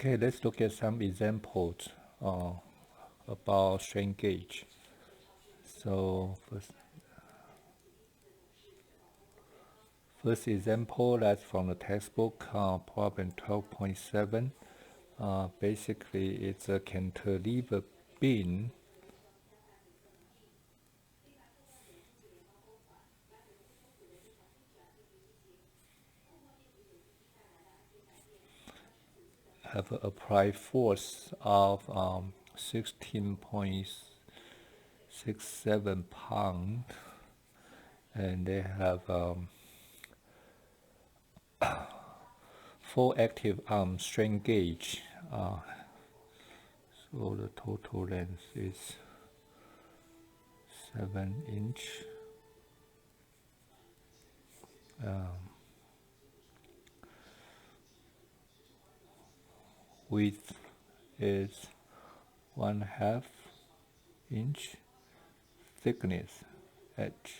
Okay, let's look at some examples about strain gauge. So first example, that's from the textbook, problem 12.7. Basically, it's a cantilever beam have an applied force of 16.67 pounds, and they have 4 active strain gauge. So the total length is 7 inch. Width is 1/2 inch. Thickness at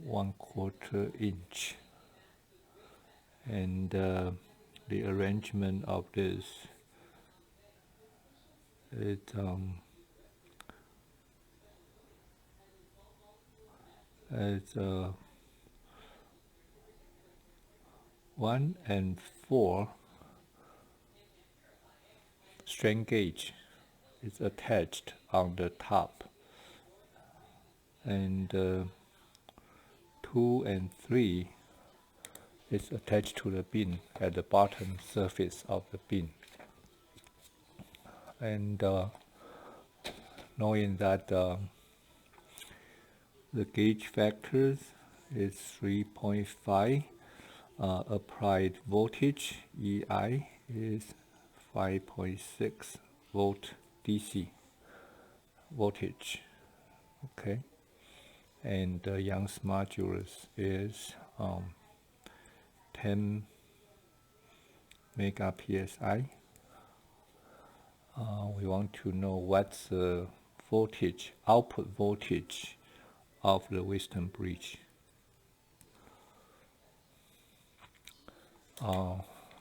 1/4 inch. And the arrangement of this is it's 1 and 4 strain gauge is attached on the top, and 2 and 3 is attached to the beam at the bottom surface of the beam. And knowing that the gauge factors is 3.5, applied voltage EI is 5.6 volt DC voltage. Okay, and the Young's modulus is 10 mega psi. We want to know what's the voltage, output voltage of the Western bridge.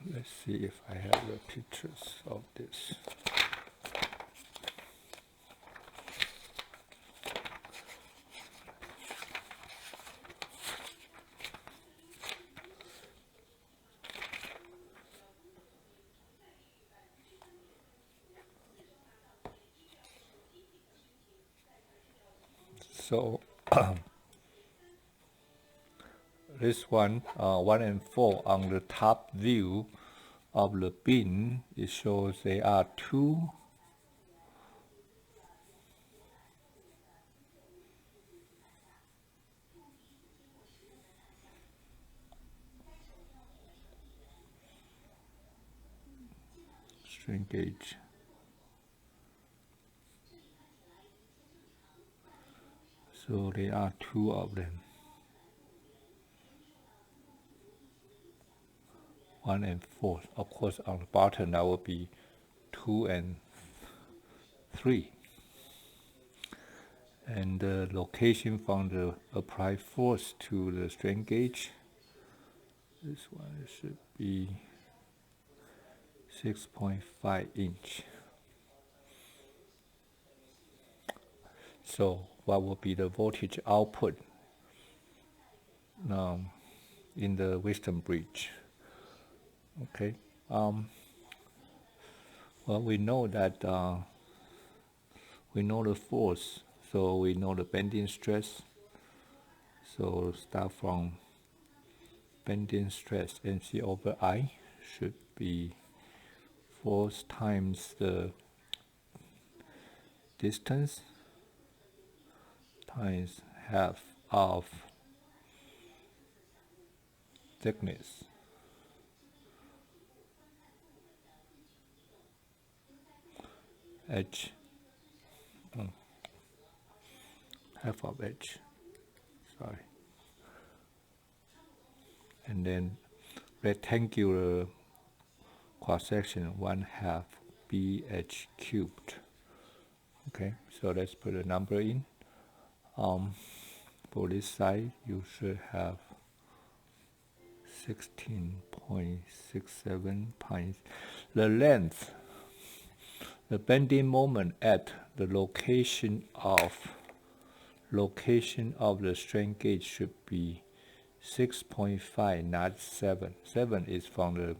Let's see if I have the pictures of this. So this one, 1 and 4 on the top view of the beam, it shows there are 2 strain gauge. So there are 2 of them, 1 and 4. Of course, on the bottom that will be 2 and 3. And the location from the applied force to the strain gauge, this one should be 6.5 inch. So what will be the voltage output in the Western bridge? Okay. Well, we know that we know the force, so we know the bending stress. So start from bending stress, MC over I should be force times the distance times half of thickness. H, half of H, sorry. And then rectangular cross section 1/2 BH cubed. Okay, so let's put a number in. For this side, you should have 16.67 times the length. The bending moment at the location of the strain gauge should be 6.5, not 7. 7 is from the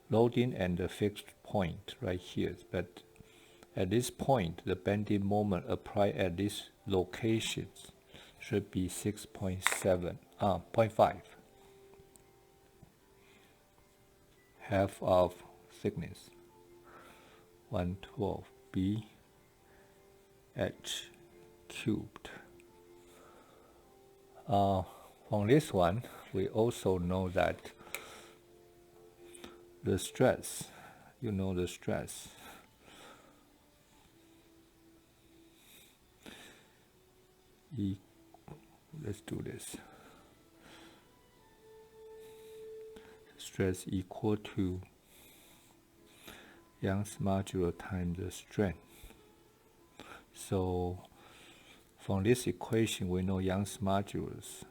loading and the fixed point right here. But at this point, the bending moment applied at these locations should be 0.5. Half of thickness. 112 B H cubed. From this one, we also know that the stress, the stress, let's do this. Stress equal to Young's modulus times the strength. So from this equation, we know Young's modulus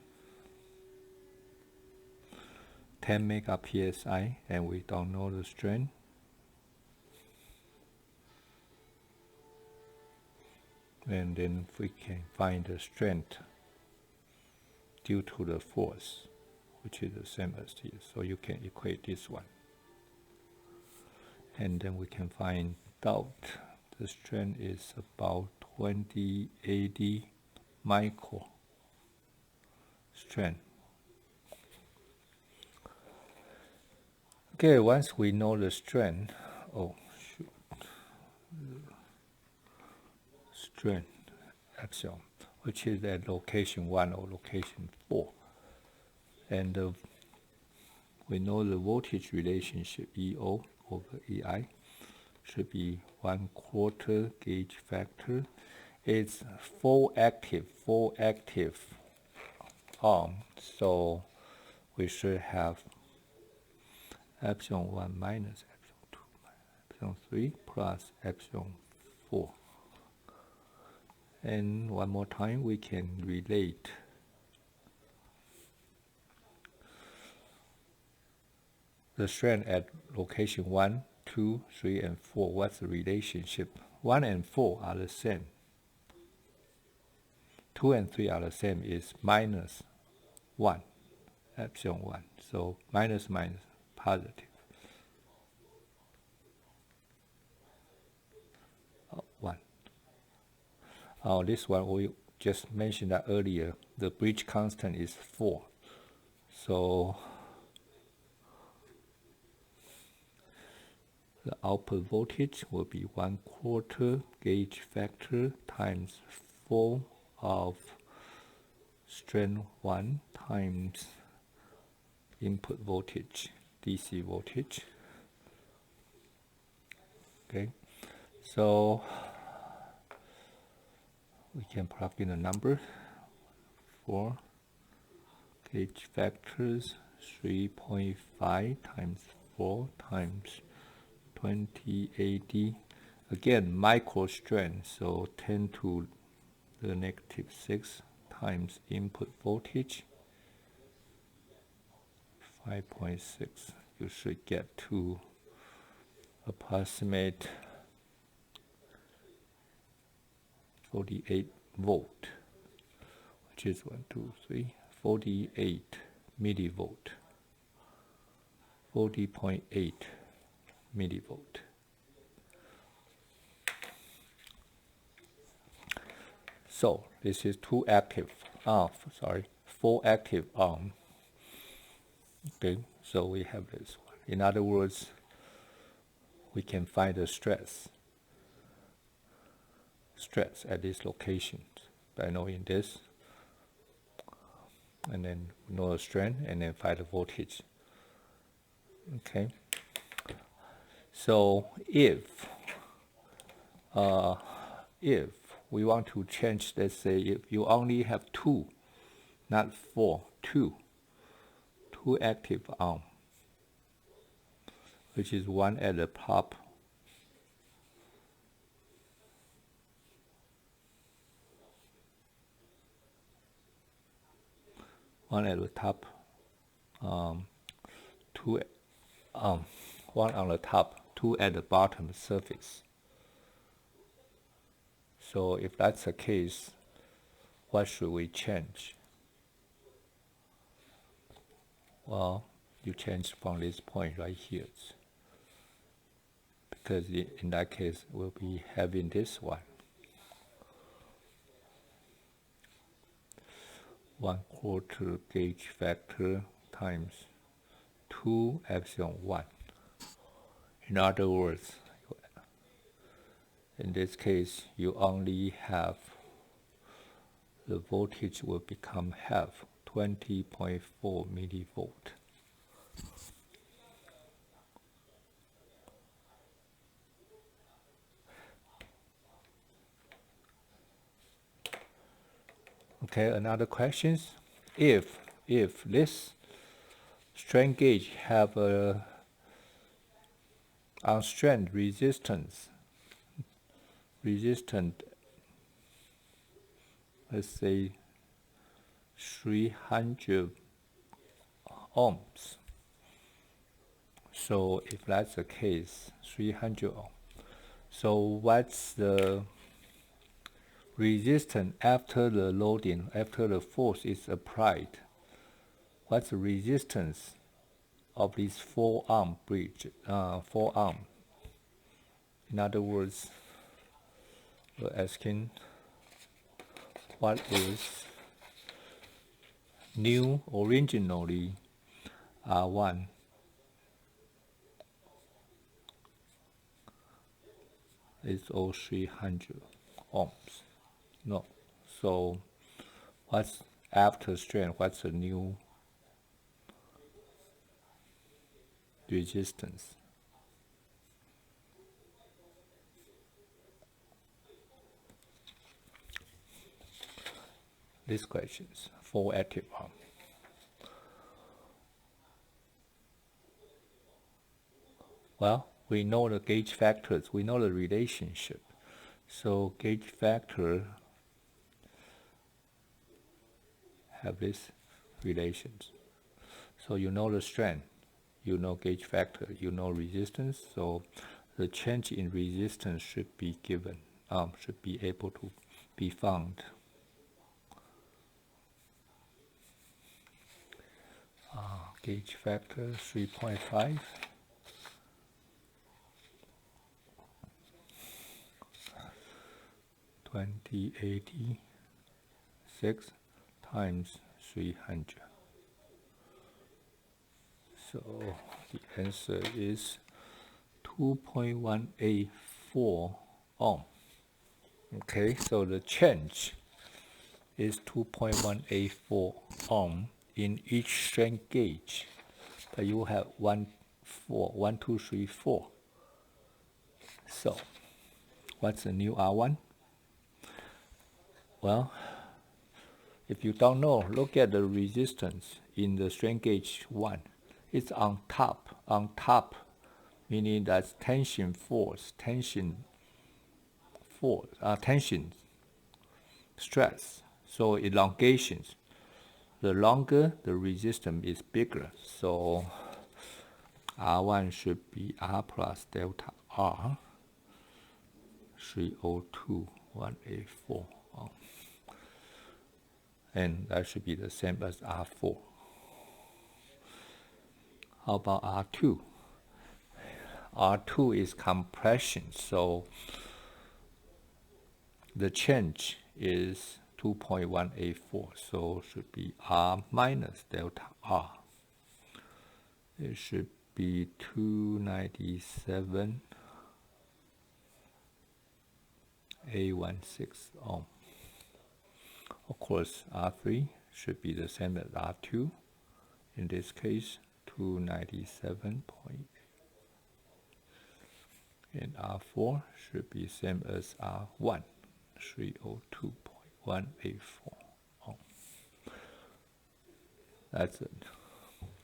10 megapsi, and we don't know the strength. And then we can find the strength due to the force, which is the same as this. So you can equate this one. And then we can find out the strength is about 2080 micro strength. Okay, once we know the strength, strength epsilon, which is at location 1 or location 4, and we know the voltage relationship EO over EI should be 1/4 gauge factor. It's full active arm, so we should have epsilon 1 minus epsilon 2 minus epsilon 3 plus epsilon 4. And one more time, we can relate the strength at location 1, 2, 3, and 4. What's the relationship? 1 and 4 are the same. 2 and 3 are the same. Is minus 1, epsilon 1. So minus minus positive. 1. This one we just mentioned that earlier. The bridge constant is 4. So the output voltage will be 1/4 gauge factor times 4 of strength 1 times input voltage, DC voltage. Okay, so we can plug in a number for gauge factors 3.5 times 4 times 2080. Again, micro strength, so 10 to the negative 6 times input voltage 5.6. You should get to approximate 48 volt, which is 48 millivolt, 40.8 millivolt. So this is four active arm. Okay, so we have this one. In other words, we can find the stress at these locations by knowing this, and then know the strength, and then find the voltage. Okay, so if we want to change, let's say if you only have 2, not 4, 2 active arm, which is one at the top, two, one on the top, two at the bottom surface. So if that's the case, what should we change? Well, you change from this point right here, because in that case we'll be having this one. 1/4 gauge factor times 2 epsilon 1. In other words, in this case, you only have the voltage will become half, 20.4 millivolt. Okay, another question. If this strain gauge have a unstrained resistant, let's say 300 ohms. So if that's the case, 300 ohms. So what's the resistance after the loading, after the force is applied? What's the resistance of this 4-ohm bridge? 4-ohm. In other words, we're asking what is new originally R1 is all 300 ohms. No. So what's after strain? What's the new resistance? These questions, 4 active arm. Well, we know the gauge factors, we know the relationship. So gauge factor have these relations. So you know the strength, you know gauge factor, you know resistance. So the change in resistance should be given, should be able to be found. Gauge factor 3.5. $20.86 times 300. So the answer is 2.184 ohm. Okay, so the change is 2.184 ohm in each strain gauge. But you have 1, 2, 3, 4. So what's the new R1? Well, if you don't know, look at the resistance in the strain gauge 1. It's on top, meaning that's tension stress. So elongations. The longer the resistance is bigger. So R1 should be R plus delta R 302.184. And that should be the same as R4. How about R2? R2 is compression, so the change is 2.184, so it should be R minus delta R. It should be 297 A16 ohm. Of course, R3 should be the same as R2. In this case, 297. And R4 should be same as R1, 302.184 ohm. That's the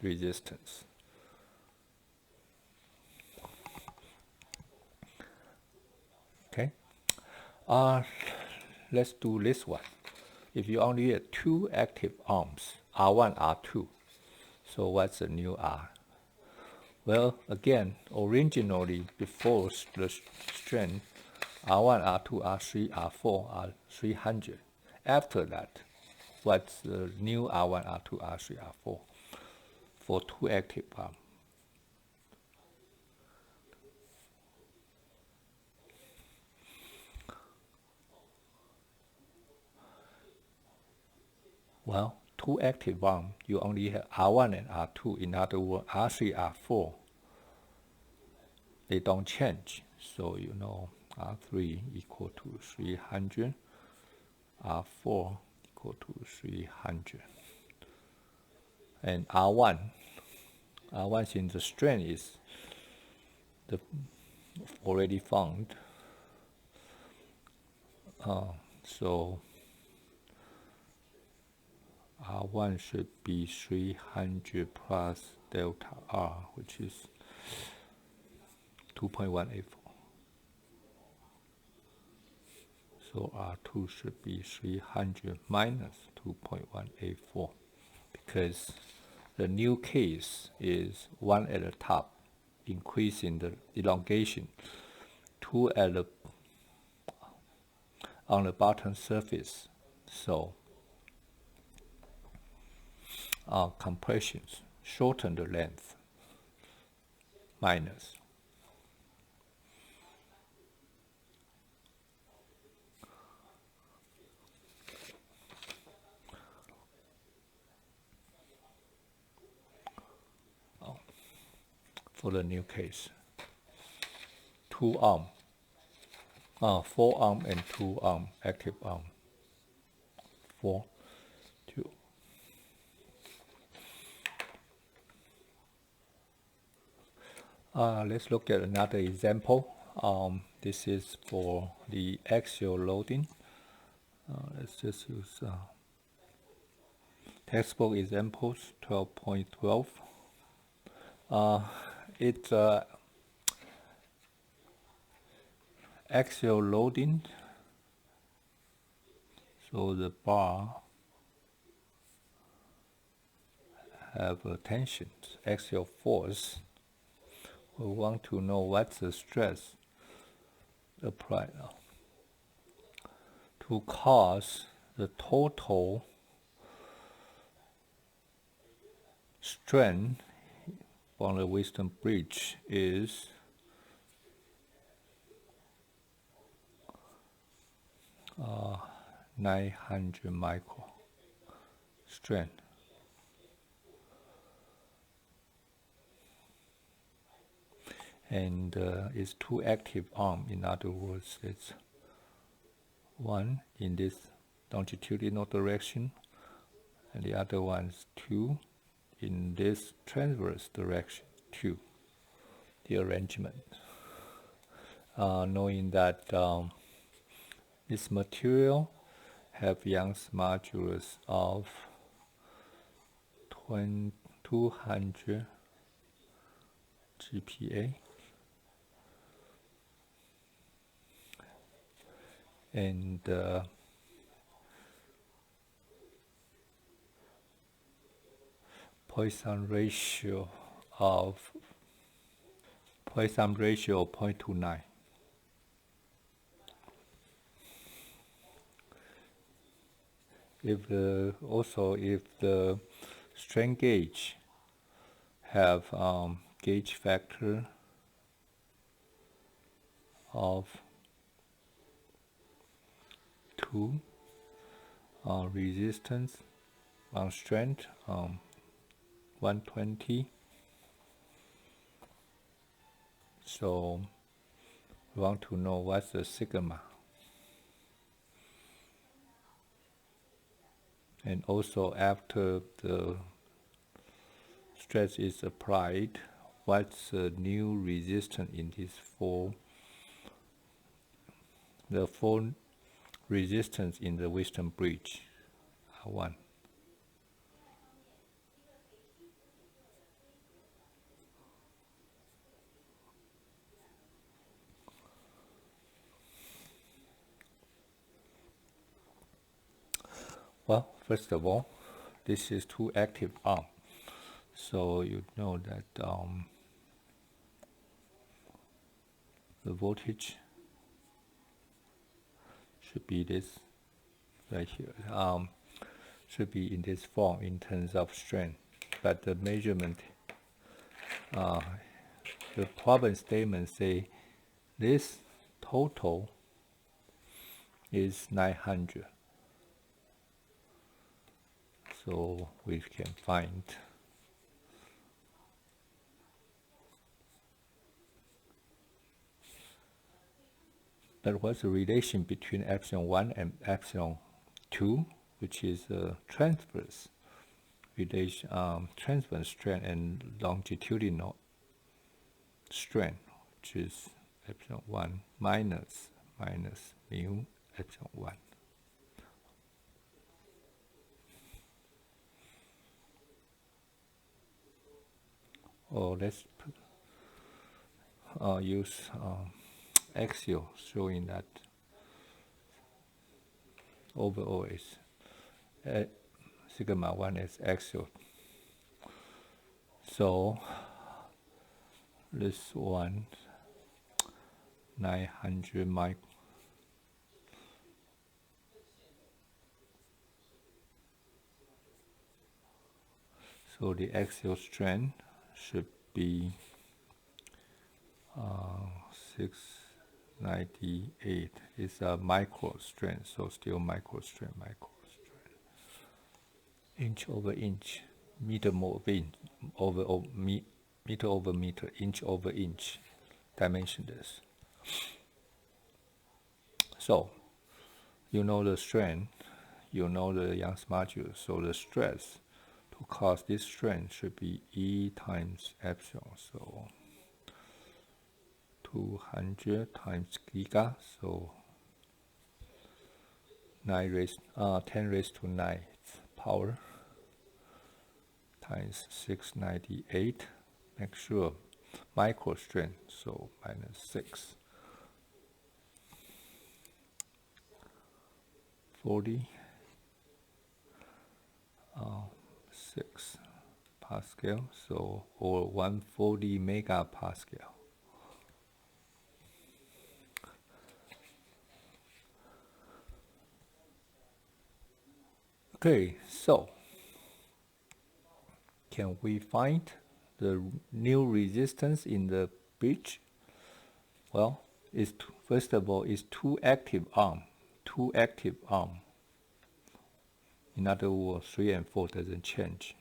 resistance. Okay. Let's do this one. If you only have 2 active ohms, R1, R2, so what's the new R? Well, again, originally before the strength, R1, R2, R3, R4 are 300. After that, what's the new R1, R2, R3, R4 for two active arm? Well, two active arm, you only have R1 and R2. In other words, R3, R4, they don't change. So you know R3 equal to 300, R4 equal to 300. And R1 since the strength is already found, so R1 should be 300 plus delta R, which is 2.184. So R2 should be 300 minus 2.184, because the new case is 1 at the top, increasing the elongation, 2 at the on the bottom surface. So compressions shorten the length minus. For the new case, 2 arm, 4 arm and 2 arm, active arm, 4, 2. Let's look at another example. This is for the axial loading. Let's just use textbook examples 12.12. It's axial loading, so the bar have a tension, axial force. We want to know what's the stress applied to cause the total strain from the wisdom bridge is 900 micro strain. And it's 2 active arm. In other words, it's 1 in this longitudinal direction, and the other one is 2 in this transverse direction, 2. The arrangement. Knowing that this material have Young's modulus of 200 GPa, and Poisson ratio of 0.29. If the strain gauge have gauge factor of 2, resistance on strength 120. So we want to know what's the sigma. And also after the stress is applied, what's the new resistance in this the 4 resistance in the wisdom bridge, R1. Well, first of all, this is 2 active arm. So you know that the voltage should be this right here. Should be in this form in terms of strength, but the measurement, the problem statement say this total is 900. So we can find that what's the relation between epsilon 1 and epsilon 2, which is a transverse relation, transverse strength and longitudinal strength, which is epsilon 1 minus mu epsilon 1. Or let's use axial, showing that overall is sigma 1 is axial. So this one 900 micro. So the axial strength should be 698. It's a micro strength, so still micro strength. Inch over inch, meter over inch, meter over meter, inch over inch, dimensionless. So, you know the strength, you know the Young's modulus, so the stress to cause this strength should be E times epsilon, so 200 times giga, so 10 raised to 9 power times 698. Make sure micro strength, so minus 6. 40 6 Pascal, so or 140 megapascal. Okay, so can we find the new resistance in the bridge? Well, first of all, it's two active arm. In other words, 3 and 4 doesn't change.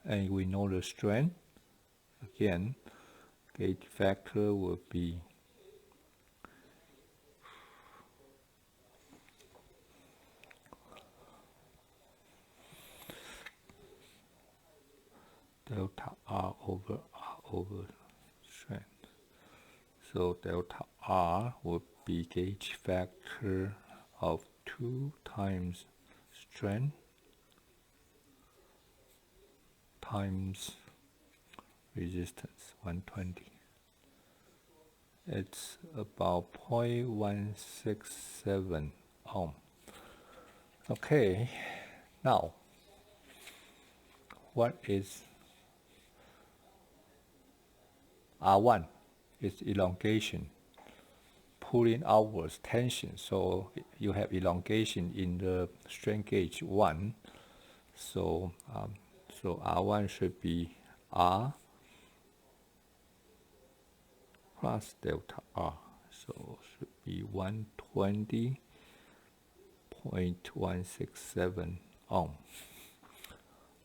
And we know the strength. Again, Gage factor will be delta R over strength. So delta R would be Gage factor of 2 times strength times resistance 120. It's about 0.167 ohm. Okay, now what is R1? It's elongation, pulling outwards tension. So you have elongation in the strain gauge 1. So so R1 should be R plus delta R. So should be 120.167 ohm.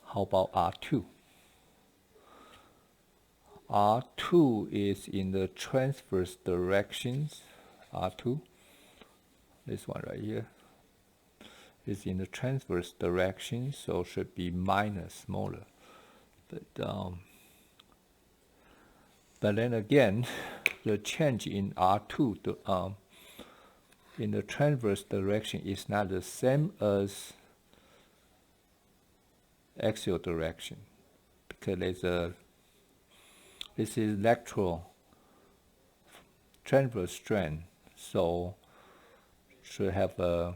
How about R2? R2 is in the transverse directions. R2, this one right here, is in the transverse direction, so should be minus, smaller. But then again, the change in R2 in the transverse direction is not the same as axial direction, because this is lateral transverse strain, so you should have a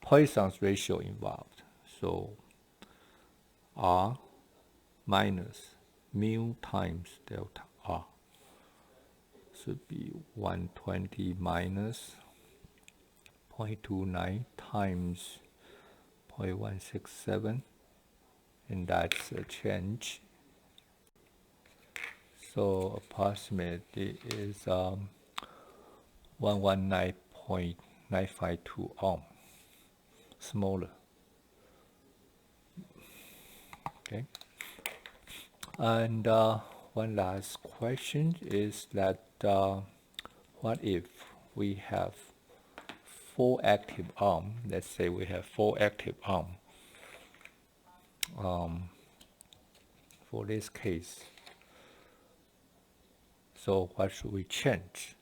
Poisson's ratio involved. So R minus mu times delta R should be 120 minus 0.29 times 0.167, and that's a change. So approximately is 119.952 ohm, smaller. Okay. And one last question is that what if we have 4 active arm? Let's say we have 4 active arm. For this case, so what should we change?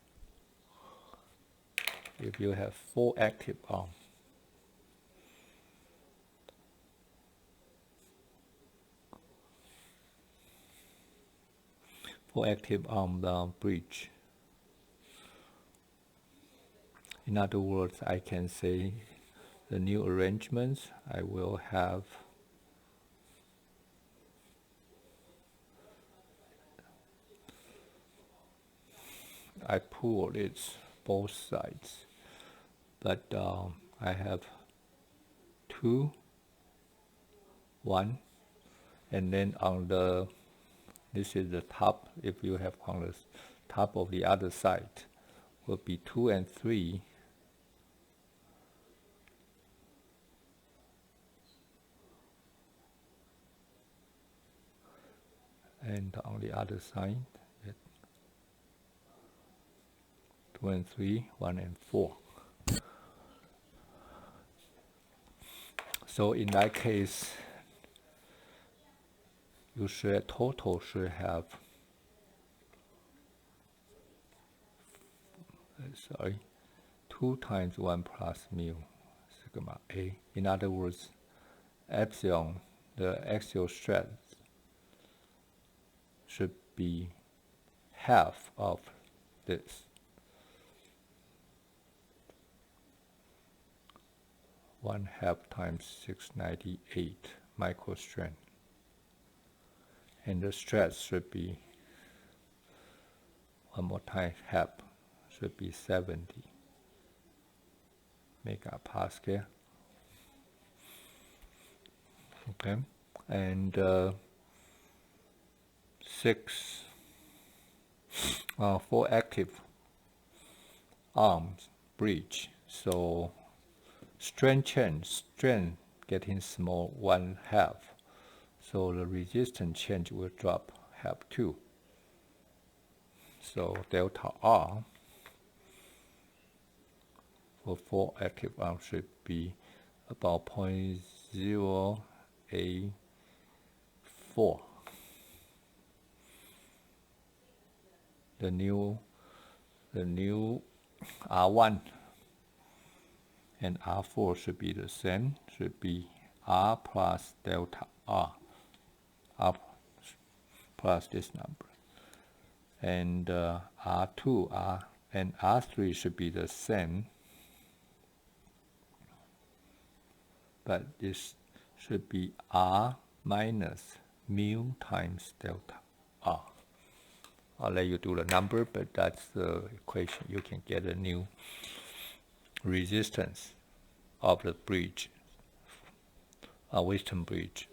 If you have 4 active arm, bridge. In other words, I can say the new arrangements, I will have I pull it both sides, but I have 2, 1, and then on the, this is the top, if you have on the top of the other side, will be 2 and 3. And on the other side, 2 and 3, 1 and 4. So in that case, you should total should have 2 times 1 plus mu sigma A. In other words, epsilon, the axial stress, should be half of this. 1/2 times 698 microstrand. And the stress should be, one more time, half, should be 70 megapascal. Okay, and 4 active arms bridge. So strength getting small 1/2. So the resistance change will drop half too. So delta R for 4 active arms should be about 0.084. The new R1 and R4 should be the same, should be R plus delta R, R plus this number. And R2 and R3 should be the same, but this should be R minus mu times delta R. I'll let you do the number, but that's the equation. You can get a new resistance of the bridge, Western bridge.